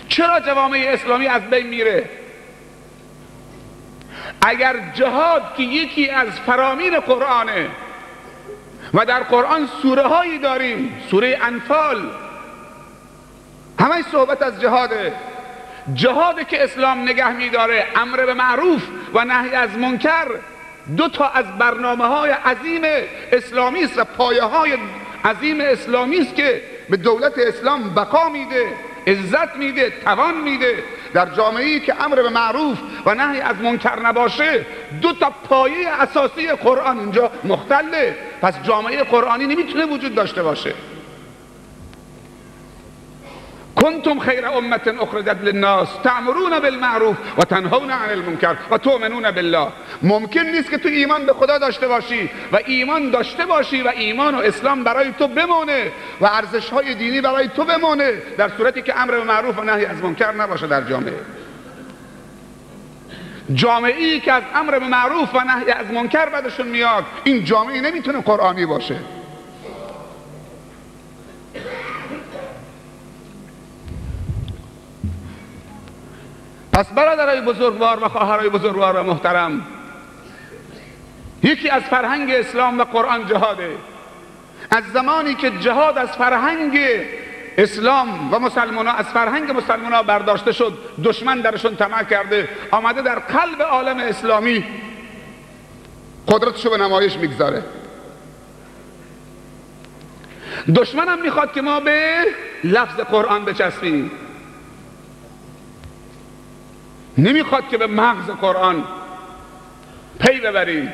چرا جوامع اسلامی از بین میره؟ اگر جهاد که یکی از فرامین قرآنه و در قرآن سوره هایی داریم، سوره انفال همه صحبت از جهاده، جهاده که اسلام نگه میداره، امر به معروف و نهی از منکر، دو تا از برنامه های عظیم اسلامی است و پایه های عظیم اسلامی است که به دولت اسلام بقا میده، عزت میده، توان میده. در جامعه‌ای که امر به معروف و نهی از منکر نباشه، دو تا پایه اساسی قرآن اینجا مختله. پس جامعه قرآنی نمیتونه وجود داشته باشه. کنتم خیر امة اخرجت للناس تأمرون بالمعروف و تنهون عن المنکر و تؤمنون بالله. ممکن نیست که تو ایمان به خدا داشته باشی و ایمان داشته باشی و ایمان و اسلام برای تو بمونه و ارزش های دینی برای تو بمونه در صورتی که امر به معروف و نهی از منکر نباشه در جامعه. جامعه‌ای که از امر به معروف و نهی از منکر بدشون میاد، این جامعه نمیتونه قرآنی باشه. پس برادرای بزرگوار و خواهرای بزرگوار و محترم، یکی از فرهنگ اسلام و قرآن جهاده. از زمانی که جهاد از فرهنگ اسلام و مسلمانان، از فرهنگ مسلمانان برداشته شد، دشمن درشون طمع کرده، آمده در قلب عالم اسلامی قدرتشو به نمایش میگذاره. دشمن هم میخواد که ما به لفظ قرآن بچسبیم، نمیخواد که به مغز قرآن پی ببریم.